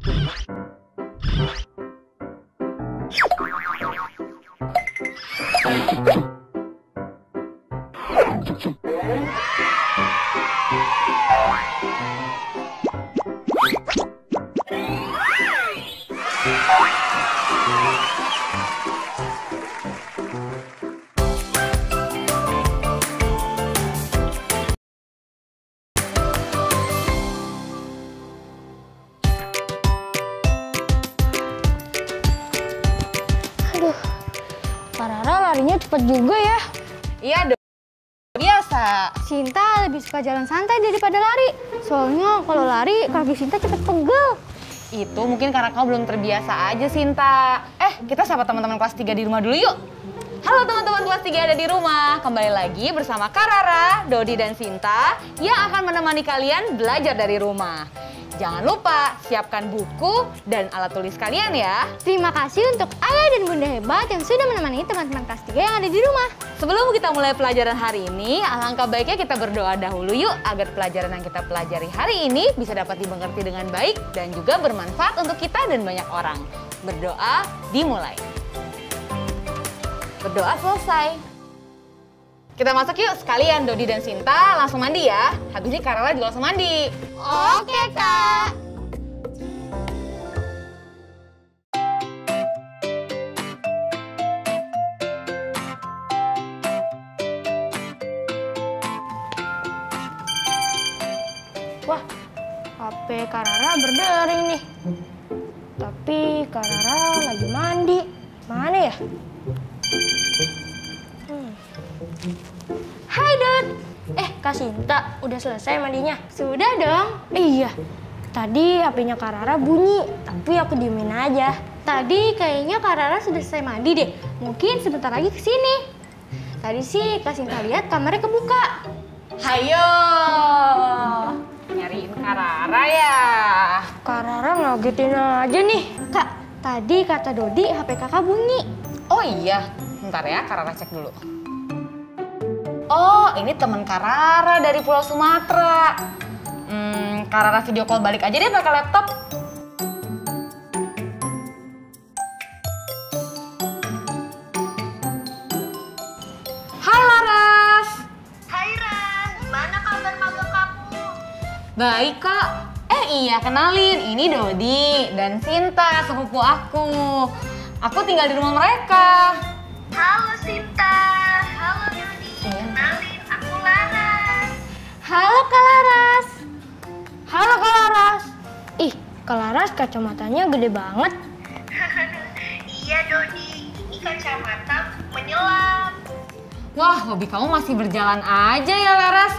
Aduh, Kak Rara larinya cepet juga ya. Iya dong, biasa. Sinta lebih suka jalan santai daripada lari. Soalnya kalau lari kaki Sinta cepet pegel. Itu mungkin karena kau belum terbiasa aja, Sinta. Kita sapa teman-teman kelas 3 di rumah dulu yuk. Halo teman-teman kelas 3 ada di rumah. Kembali lagi bersama Kak Rara, Dodi, dan Sinta yang akan menemani kalian belajar dari rumah. Jangan lupa siapkan buku dan alat tulis kalian ya. Terima kasih untuk ayah dan bunda hebat yang sudah menemani teman-teman kelas 3 yang ada di rumah. Sebelum kita mulai pelajaran hari ini, alangkah baiknya kita berdoa dahulu yuk agar pelajaran yang kita pelajari hari ini bisa dapat dimengerti dengan baik dan juga bermanfaat untuk kita dan banyak orang. Berdoa dimulai. Berdoa selesai. Kita masuk yuk sekalian, Dodi dan Sinta langsung mandi ya. Habis ini Kak Rara juga langsung mandi. Oke, Kak. Wah, HP Kak Rara berdering nih. Tapi Kak Rara lagi mandi. Mana ya? Hai Dot. Kak Sinta, udah selesai mandinya? Sudah dong. Iya. Tadi HP-nya Kak Rara bunyi, tapi aku diemin aja. Tadi kayaknya Kak Rara sudah selesai mandi deh. Mungkin sebentar lagi kesini. Tadi sih Kak Sinta lihat kamarnya kebuka. Hayo. Nyariin Kak Rara ya. Kak Rara ngagetin aja nih. Kak, tadi kata Dodi HP kakak bunyi. Oh iya, bentar ya Kak Rara cek dulu. Oh, ini teman Kak Rara dari Pulau Sumatera. Kak Rara video call balik aja deh pakai laptop. Hai Laras. Hai Ran, gimana kabar magang kamu? Baik Kak. Iya kenalin, ini Dodi dan Sinta sepupu aku. Aku tinggal di rumah mereka. Halo Sinta, halo Dodi. Kenalin, aku Laras. Halo Kak Laras. Halo Kak Laras. Ih, Kak Laras kacamatanya gede banget. Iya Dodi, ini kacamata menyelam. Wah, hobi kamu masih berjalan aja ya Laras.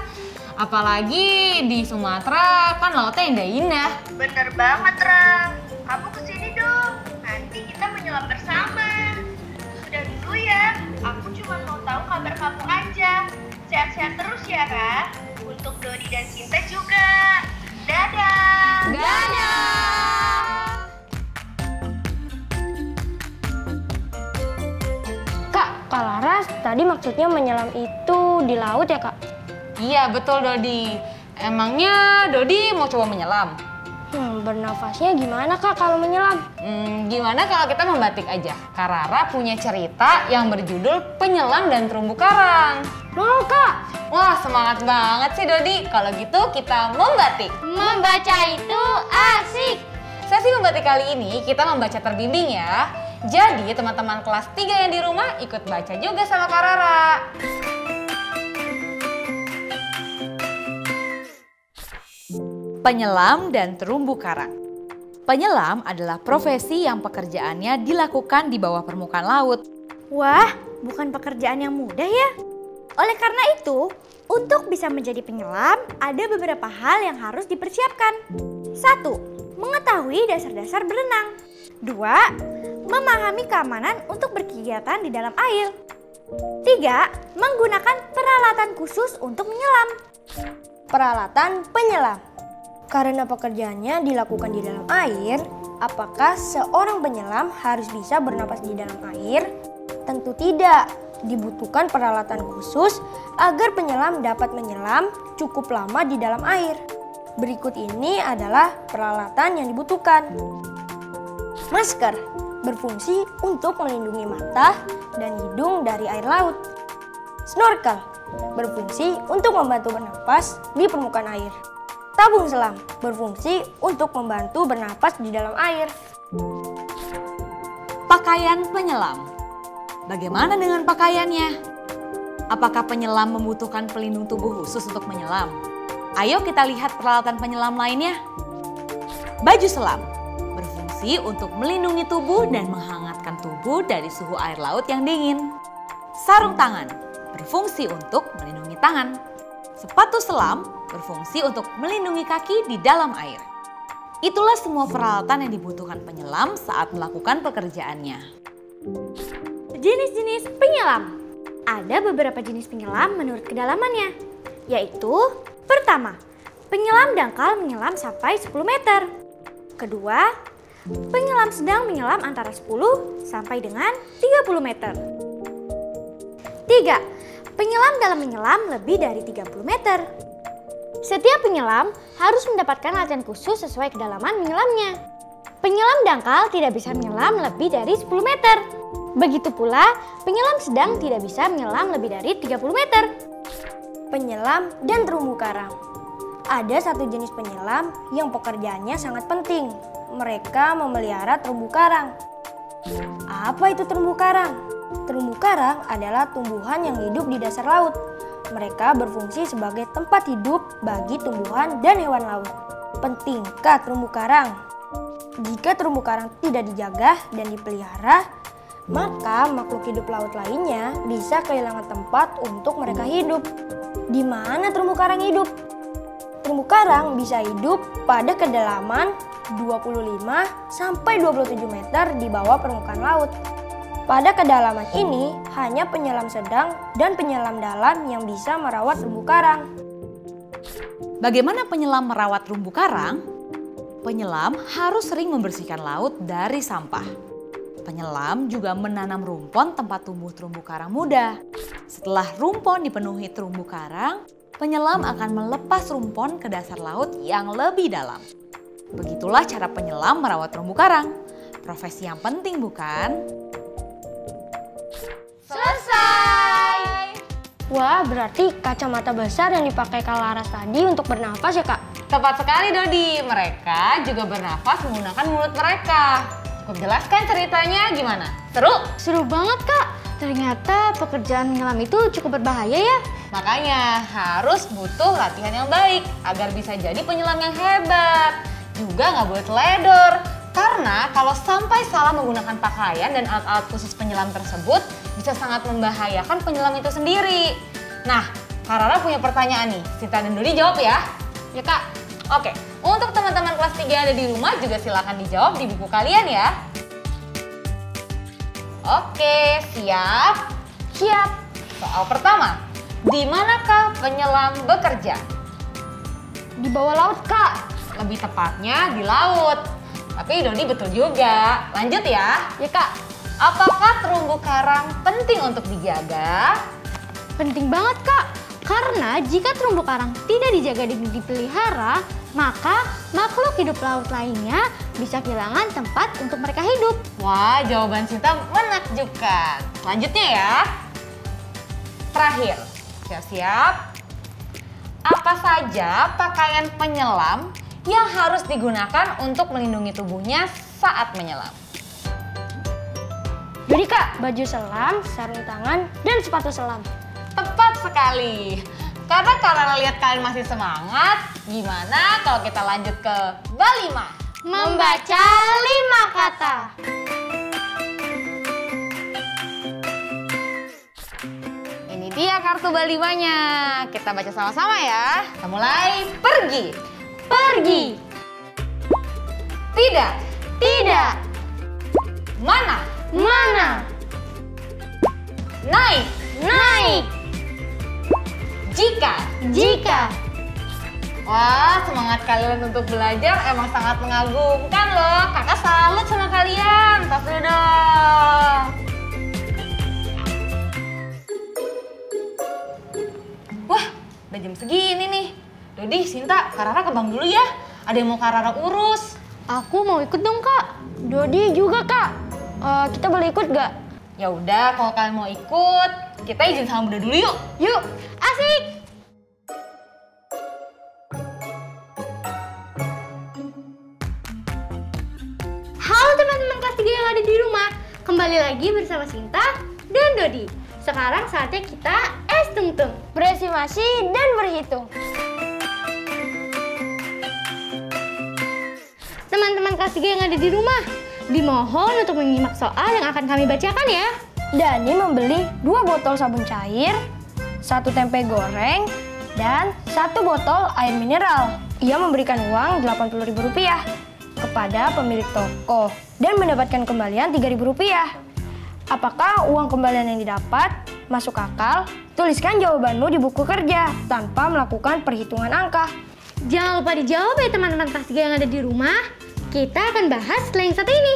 Apalagi di Sumatera kan lautnya indah-indah. Bener banget Ran, kamu kesini dong. Nanti kita menyelam bersama. Sudah dulu ya, aku cuma mau tahu kabar kamu aja. Sehat-sehat terus ya Ran. Untuk Dodi dan Sinta juga. Dadah. Dadah. Kak Laras, tadi maksudnya menyelam itu di laut ya Kak? Iya betul Dodi. Emangnya Dodi mau coba menyelam? Bernafasnya gimana Kak kalau menyelam? Gimana kalau kita membatik aja? Kak Rara punya cerita yang berjudul Penyelam dan Terumbu Karang. Mau Kak? Wah semangat banget sih Dodi. Kalau gitu kita membatik. Membaca itu asik. Sesi membatik kali ini kita membaca terbimbing ya. Jadi teman-teman kelas 3 yang di rumah ikut baca juga sama Kak Rara. Penyelam dan terumbu karang. Penyelam adalah profesi yang pekerjaannya dilakukan di bawah permukaan laut. Wah, bukan pekerjaan yang mudah ya. Oleh karena itu, untuk bisa menjadi penyelam, ada beberapa hal yang harus dipersiapkan. 1. Mengetahui dasar-dasar berenang. 2. Memahami keamanan untuk berkegiatan di dalam air. 3. Menggunakan peralatan khusus untuk menyelam. Peralatan penyelam. Karena pekerjaannya dilakukan di dalam air, apakah seorang penyelam harus bisa bernapas di dalam air? Tentu tidak. Dibutuhkan peralatan khusus agar penyelam dapat menyelam cukup lama di dalam air. Berikut ini adalah peralatan yang dibutuhkan. Masker berfungsi untuk melindungi mata dan hidung dari air laut. Snorkel berfungsi untuk membantu bernapas di permukaan air. Tabung selam berfungsi untuk membantu bernapas di dalam air. Pakaian penyelam. Bagaimana dengan pakaiannya? Apakah penyelam membutuhkan pelindung tubuh khusus untuk menyelam? Ayo kita lihat peralatan penyelam lainnya. Baju selam berfungsi untuk melindungi tubuh dan menghangatkan tubuh dari suhu air laut yang dingin. Sarung tangan berfungsi untuk melindungi tangan. Sepatu selam berfungsi untuk melindungi kaki di dalam air. Itulah semua peralatan yang dibutuhkan penyelam saat melakukan pekerjaannya. Jenis-jenis penyelam. Ada beberapa jenis penyelam menurut kedalamannya, yaitu pertama, penyelam dangkal menyelam sampai 10 meter. Kedua, penyelam sedang menyelam antara 10 sampai dengan 30 meter. Tiga, penyelam dalam menyelam lebih dari 30 meter. Setiap penyelam harus mendapatkan latihan khusus sesuai kedalaman menyelamnya. Penyelam dangkal tidak bisa menyelam lebih dari 10 meter. Begitu pula, penyelam sedang tidak bisa menyelam lebih dari 30 meter. Penyelam dan terumbu karang. Ada satu jenis penyelam yang pekerjaannya sangat penting. Mereka memelihara terumbu karang. Apa itu terumbu karang? Terumbu karang adalah tumbuhan yang hidup di dasar laut. Mereka berfungsi sebagai tempat hidup bagi tumbuhan dan hewan laut. Pentingkah terumbu karang? Jika terumbu karang tidak dijaga dan dipelihara, maka makhluk hidup laut lainnya bisa kehilangan tempat untuk mereka hidup. Di mana terumbu karang hidup? Terumbu karang bisa hidup pada kedalaman 25 sampai 27 meter di bawah permukaan laut. Pada kedalaman ini, hanya penyelam sedang dan penyelam dalam yang bisa merawat terumbu karang. Bagaimana penyelam merawat terumbu karang? Penyelam harus sering membersihkan laut dari sampah. Penyelam juga menanam rumpon tempat tumbuh terumbu karang muda. Setelah rumpon dipenuhi terumbu karang, penyelam akan melepas rumpon ke dasar laut yang lebih dalam. Begitulah cara penyelam merawat terumbu karang. Profesi yang penting, bukan? Selesai! Wah, berarti kacamata besar yang dipakai Kak Laras tadi untuk bernafas ya, Kak? Tepat sekali, Dodi. Mereka juga bernafas menggunakan mulut mereka. Cukup jelas kan ceritanya? Gimana? Seru? Seru banget, Kak. Ternyata pekerjaan menyelam itu cukup berbahaya ya. Makanya harus butuh latihan yang baik agar bisa jadi penyelam yang hebat. Juga nggak boleh teledor. Karena kalau sampai salah menggunakan pakaian dan alat-alat khusus penyelam tersebut bisa sangat membahayakan penyelam itu sendiri. Nah, Kak Rara punya pertanyaan nih. Sinta dan Dodi jawab ya. Ya, Kak. Oke, untuk teman-teman kelas 3 ada di rumah juga silakan dijawab di buku kalian ya. Oke, siap? Siap. Soal pertama, di manakah penyelam bekerja? Di bawah laut, Kak. Lebih tepatnya di laut. Tapi Dodi betul juga. Lanjut ya. Ya, Kak. Apakah terumbu karang penting untuk dijaga? Penting banget, Kak. Karena jika terumbu karang tidak dijaga dan dipelihara, maka makhluk hidup laut lainnya bisa kehilangan tempat untuk mereka hidup. Wah, jawaban Sinta menakjubkan. Selanjutnya ya. Terakhir, siap-siap. Apa saja pakaian penyelam yang harus digunakan untuk melindungi tubuhnya saat menyelam? Jadi, Kak, baju selam, sarung tangan, dan sepatu selam. Tepat sekali. Karena Kak lihat kalian masih semangat, gimana kalau kita lanjut ke Balima? Membaca 5 kata. Ini dia kartu Balimanya. Kita baca sama-sama ya. Kita mulai. Pergi. Pergi. Tidak. Tidak. Mana? Mana? Naik. Naik. Jika. Jika. Wah, semangat kalian untuk belajar emang sangat mengagumkan loh. Kakak salut sama kalian. Tas dulu dong. Wah, udah jam segini nih. Dodi, Sinta, Kak Rara ke bank dulu ya. Ada yang mau Kak Rara urus. Aku mau ikut dong, Kak. Dodi juga, Kak. Kita boleh ikut gak? Ya udah, kalau kalian mau ikut, kita izin sama Bunda dulu yuk. Yuk, asik! Halo teman-teman kelas 3 yang ada di rumah. Kembali lagi bersama Sinta dan Dodi. Sekarang saatnya kita tung-tung, berestimasi dan berhitung. Teman-teman kelas 3 yang ada di rumah, dimohon untuk menyimak soal yang akan kami bacakan ya. Dani membeli 2 botol sabun cair, 1 tempe goreng, dan 1 botol air mineral. Ia memberikan uang Rp80.000 kepada pemilik toko dan mendapatkan kembalian Rp3.000. Apakah uang kembalian yang didapat masuk akal? Tuliskan jawabanmu di buku kerja tanpa melakukan perhitungan angka. Jangan lupa dijawab ya teman-teman kelas 3 yang ada di rumah. Kita akan bahas setelah yang satu ini.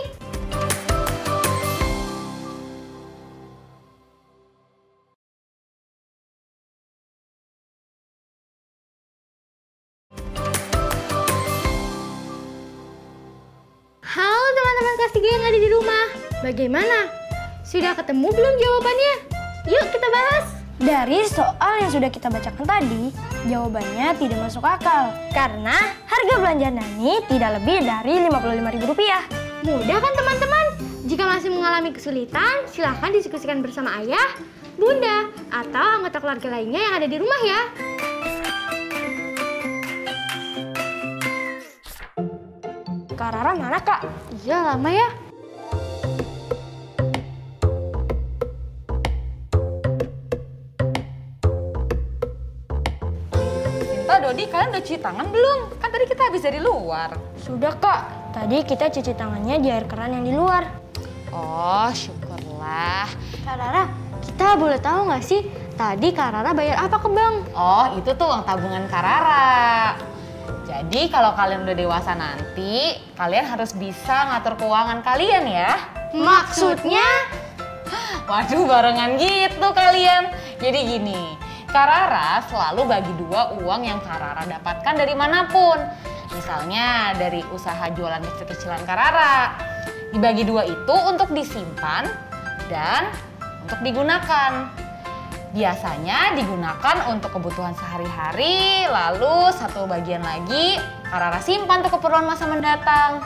Halo teman-teman kelas 3 yang ada di rumah. Bagaimana? Sudah ketemu belum jawabannya? Yuk kita bahas. Dari soal yang sudah kita bacakan tadi, jawabannya tidak masuk akal. Karena harga belanja Nani tidak lebih dari Rp55.000. Mudah kan teman-teman? Jika masih mengalami kesulitan, silahkan diskusikan bersama ayah, bunda, atau anggota keluarga lainnya yang ada di rumah ya. Kak Rara mana, Kak? Iya, lama ya. Sinta, Dodi, kalian udah cuci tangan belum? Kan tadi kita habis dari luar. Sudah, Kak. Tadi kita cuci tangannya di air keran yang di luar. Oh, syukurlah. Kak Rara, kita boleh tahu nggak sih tadi Kak Rara bayar apa ke bank? Oh, itu tuh uang tabungan Kak Rara. Jadi kalau kalian udah dewasa nanti, kalian harus bisa ngatur keuangan kalian ya. Maksudnya? Waduh, barengan gitu kalian. Jadi gini, Kak Rara selalu bagi 2 uang yang Kak Rara dapatkan dari manapun. Misalnya dari usaha jualan kecil-kecilan Kak Rara. Dibagi 2 itu untuk disimpan dan untuk digunakan. Biasanya digunakan untuk kebutuhan sehari-hari, lalu 1 bagian lagi Kak Rara simpan untuk keperluan masa mendatang.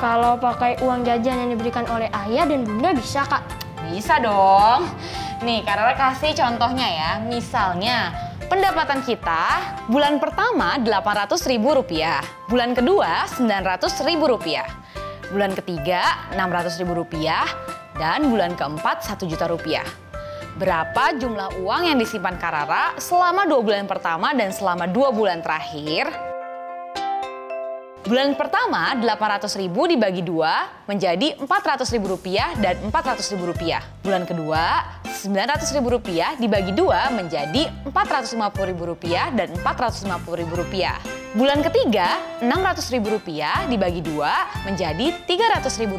Kalau pakai uang jajan yang diberikan oleh ayah dan bunda bisa, Kak? Bisa dong. Nih Kak Rara kasih contohnya ya. Misalnya pendapatan kita bulan pertama Rp800.000, bulan kedua Rp900.000, bulan ketiga Rp600.000, dan bulan keempat Rp1.000.000. Berapa jumlah uang yang disimpan Kak Rara selama 2 bulan pertama dan selama 2 bulan terakhir? Bulan pertama 800.000 dibagi 2 menjadi Rp400.000 dan Rp400.000. Bulan kedua Rp900.000 dibagi 2 menjadi Rp450.000 dan Rp450.000. Bulan ketiga Rp600.000 dibagi 2 menjadi Rp300.000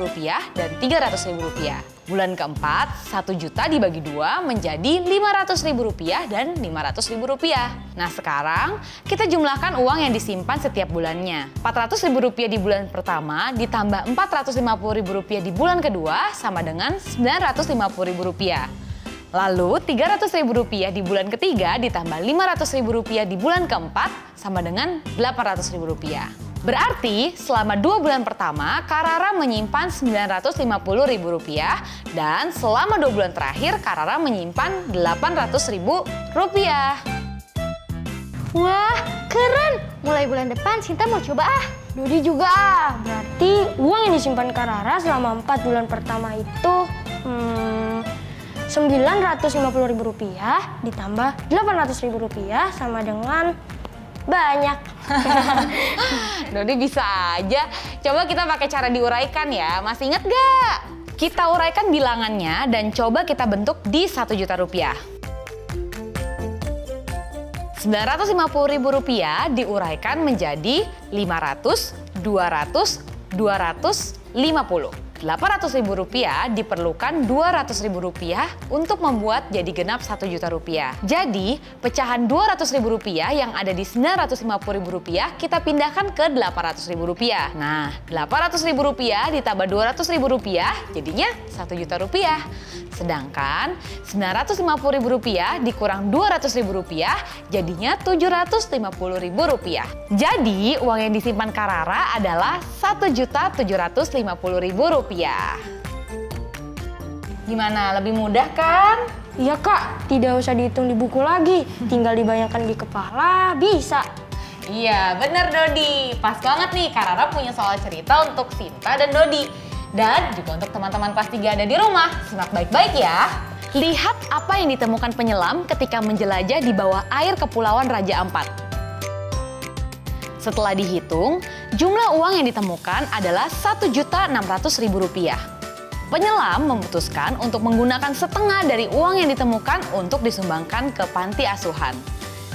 dan Rp300.000. Bulan keempat, 1 juta dibagi 2 menjadi Rp500.000 dan Rp500.000. Nah sekarang kita jumlahkan uang yang disimpan setiap bulannya. Rp400.000 di bulan pertama ditambah Rp450.000 di bulan kedua sama dengan Rp950.000. Lalu Rp300.000 di bulan ketiga ditambah Rp500.000 di bulan keempat sama dengan Rp800.000. Berarti selama 2 bulan pertama Kak Rara menyimpan Rp950.000 dan selama 2 bulan terakhir Kak Rara menyimpan Rp800.000. Wah, keren! Mulai bulan depan Sinta mau coba ah. Dodi juga ah. Berarti uang yang disimpan Kak Rara selama 4 bulan pertama itu Rp950.000 ditambah Rp800.000 sama dengan banyak. Dodi bisa aja. Coba kita pakai cara diuraikan ya. Masih ingat gak? Kita uraikan bilangannya dan coba kita bentuk di Rp1.000.000. Rp950.000 diuraikan menjadi 500, 200, 250. Rp800.000 diperlukan Rp200.000 untuk membuat jadi genap Rp1.000.000. Jadi, pecahan Rp200.000 yang ada di Rp950.000 kita pindahkan ke Rp800.000. Nah, Rp800.000 ditambah Rp200.000 jadinya Rp1.000.000. Sedangkan Rp950.000 dikurang Rp200.000 jadinya Rp750.000. Jadi, uang yang disimpan Kak Rara adalah Rp1.750.000. Gimana, lebih mudah kan? Iya Kak, tidak usah dihitung di buku lagi. Tinggal dibayangkan di kepala, bisa. Iya, bener Dodi. Pas banget nih, Kak Rara punya soal cerita untuk Sinta dan Dodi. Dan juga untuk teman-teman kelas 3 ada di rumah. Simak baik-baik ya. Lihat apa yang ditemukan penyelam ketika menjelajah di bawah air Kepulauan Raja Ampat. Setelah dihitung, jumlah uang yang ditemukan adalah Rp1.600.000. Penyelam memutuskan untuk menggunakan setengah dari uang yang ditemukan untuk disumbangkan ke panti asuhan.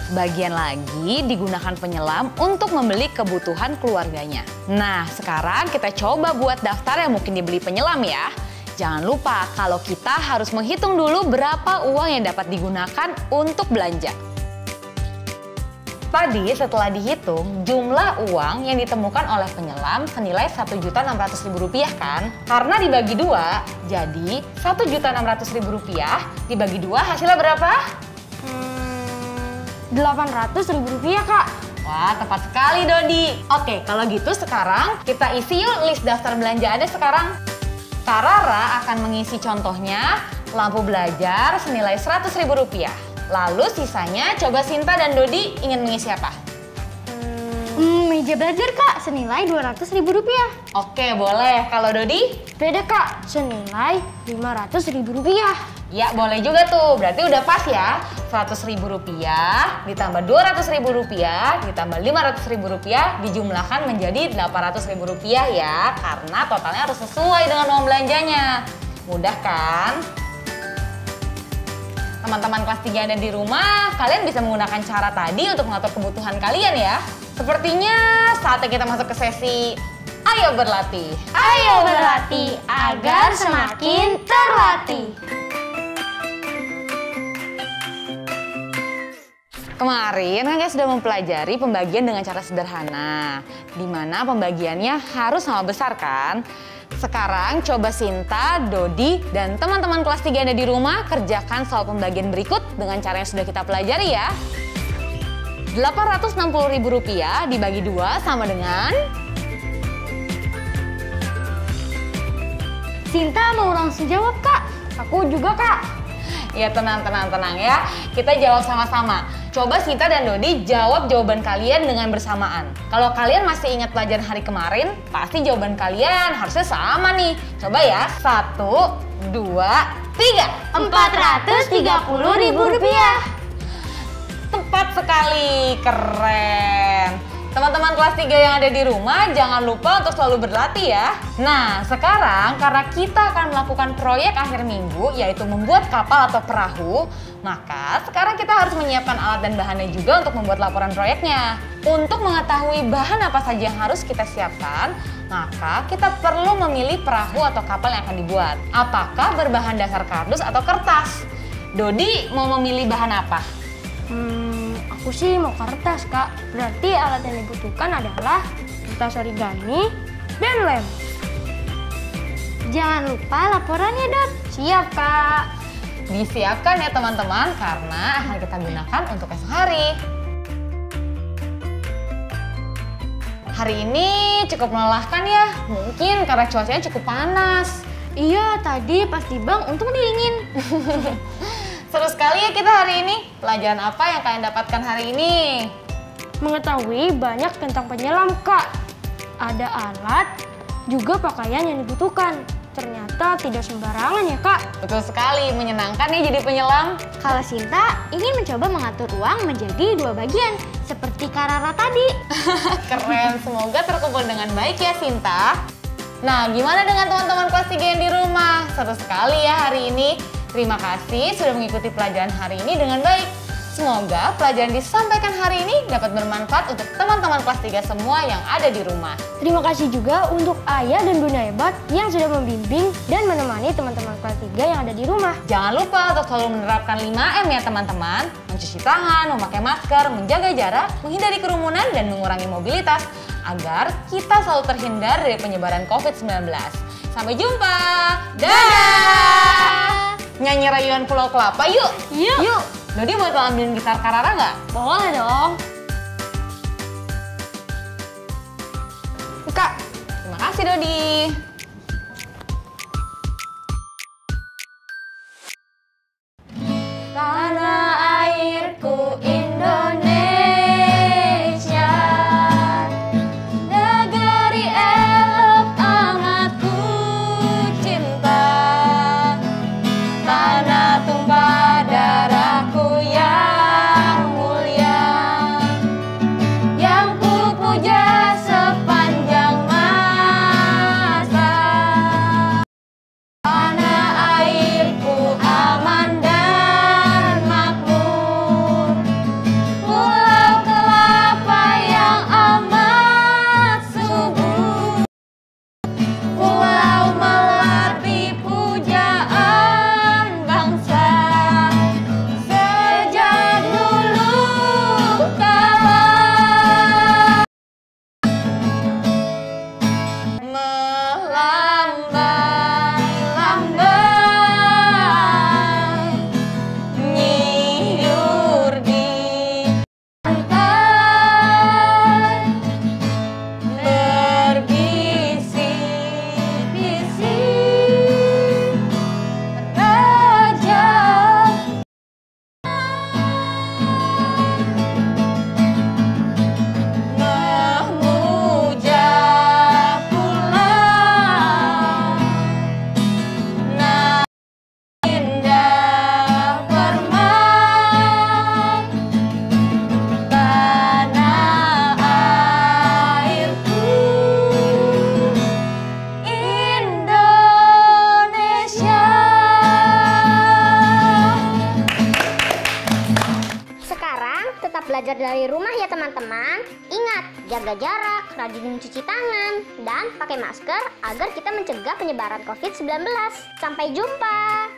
Sebagian lagi digunakan penyelam untuk membeli kebutuhan keluarganya. Nah, sekarang kita coba buat daftar yang mungkin dibeli penyelam ya. Jangan lupa kalau kita harus menghitung dulu berapa uang yang dapat digunakan untuk belanja. Tadi setelah dihitung, jumlah uang yang ditemukan oleh penyelam senilai Rp1.600.000 kan? Karena dibagi 2, jadi Rp1.600.000 dibagi 2 hasilnya berapa? Rp800.000 Kak. Wah, tepat sekali Dodi. Oke, kalau gitu sekarang kita isi yuk list daftar belanjaannya sekarang. Kak Rara akan mengisi contohnya lampu belajar senilai Rp100.000. Lalu sisanya coba Sinta dan Dodi ingin mengisi apa? Meja belajar Kak, senilai Rp200.000. Oke, boleh. Kalau Dodi? Beda Kak, senilai Rp500.000. Ya, boleh juga tuh. Berarti udah pas ya. Rp100.000 ditambah Rp200.000 ditambah Rp500.000 dijumlahkan menjadi Rp800.000 ya. Karena totalnya harus sesuai dengan uang belanjanya. Mudah kan? Teman-teman kelas 3 ada di rumah, kalian bisa menggunakan cara tadi untuk mengatur kebutuhan kalian ya. Sepertinya saatnya kita masuk ke sesi Ayo Berlatih. Ayo berlatih agar semakin terlatih. Kemarin kan kita sudah mempelajari pembagian dengan cara sederhana, di mana pembagiannya harus sama besar kan? Sekarang coba Sinta, Dodi, dan teman-teman kelas 3 yang ada di rumah kerjakan soal pembagian berikut dengan cara yang sudah kita pelajari ya. Rp860.000 dibagi 2 sama dengan... Sinta mau langsung jawab Kak. Aku juga Kak. Ya tenang ya, kita jawab sama-sama. Coba Sinta dan Dodi jawab jawaban kalian dengan bersamaan. Kalau kalian masih ingat pelajaran hari kemarin, pasti jawaban kalian harusnya sama nih. Coba ya, 1, 2, 3. Rp430.000. Tepat sekali, keren. Teman-teman kelas 3 yang ada di rumah, jangan lupa untuk selalu berlatih ya. Nah, sekarang karena kita akan melakukan proyek akhir minggu, yaitu membuat kapal atau perahu, maka sekarang kita harus menyiapkan alat dan bahannya juga untuk membuat laporan proyeknya. Untuk mengetahui bahan apa saja yang harus kita siapkan, maka kita perlu memilih perahu atau kapal yang akan dibuat. Apakah berbahan dasar kardus atau kertas? Dodi mau memilih bahan apa? Aku sih mau kertas Kak. Berarti alat yang dibutuhkan adalah kertas origami dan lem. Jangan lupa laporannya Dot. Siap Kak. Disiapkan ya teman-teman karena akan kita gunakan untuk esok hari. Hari ini cukup melelahkan ya. Mungkin karena cuacanya cukup panas. Iya, tadi pas di bank untung dingin. Seru sekali ya kita hari ini. Pelajaran apa yang kalian dapatkan hari ini? Mengetahui banyak tentang penyelam, Kak. Ada alat, juga pakaian yang dibutuhkan. Ternyata tidak sembarangan ya, Kak. Betul sekali, menyenangkan ya jadi penyelam. Kalau Sinta ingin mencoba mengatur uang menjadi 2 bagian, seperti Kak Rara tadi. Keren, semoga terkumpul dengan baik ya Sinta. Nah, gimana dengan teman-teman kelas 3 yang di rumah? Seru sekali ya hari ini. Terima kasih sudah mengikuti pelajaran hari ini dengan baik. Semoga pelajaran disampaikan hari ini dapat bermanfaat untuk teman-teman kelas 3 semua yang ada di rumah. Terima kasih juga untuk ayah dan bunda hebat yang sudah membimbing dan menemani teman-teman kelas 3 yang ada di rumah. Jangan lupa untuk selalu menerapkan 5M ya teman-teman. Mencuci tangan, memakai masker, menjaga jarak, menghindari kerumunan, dan mengurangi mobilitas agar kita selalu terhindar dari penyebaran COVID-19. Sampai jumpa. Dadah! Nyanyi rayuan Pulau Kelapa yuk. Yuk. Dodi mau ambilin gitar Karara nggak? Boleh dong. Kak, terima kasih Dodi. Tanah airku Indonesia, negeri elok amat ku cinta, tanah tumpah darahku yang mulia, yang ku puja sepanjang masa. Tanah airku aman dan makmur, Pulau Kelapa yang amat subur, pulau melati pujaan bangsa sejak dulu kala. Melambai-lambai nyiur di pantai, berbisik-bisik raja. Memuja pulau, nah indah permai, tanah airku Indonesia. Sekarang tetap belajar dari rumah ya teman-teman. Ingat, jaga jarak, rajin mencuci tangan, dan pakai masker agar kita mencegah penyebaran COVID-19. Sampai jumpa!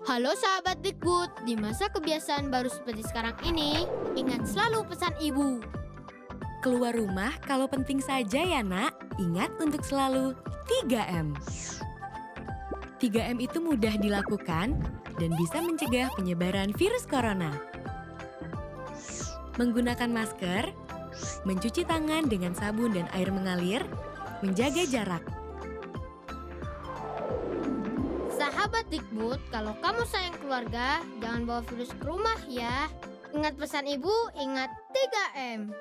Halo sahabat Dikbud, di masa kebiasaan baru seperti sekarang ini, ingat selalu pesan ibu. Keluar rumah kalau penting saja ya nak, ingat untuk selalu 3M. 3M itu mudah dilakukan dan bisa mencegah penyebaran virus corona. Menggunakan masker, mencuci tangan dengan sabun dan air mengalir, menjaga jarak. Sahabat Dikbud, kalau kamu sayang keluarga, jangan bawa virus ke rumah ya. Ingat pesan ibu, ingat 3M.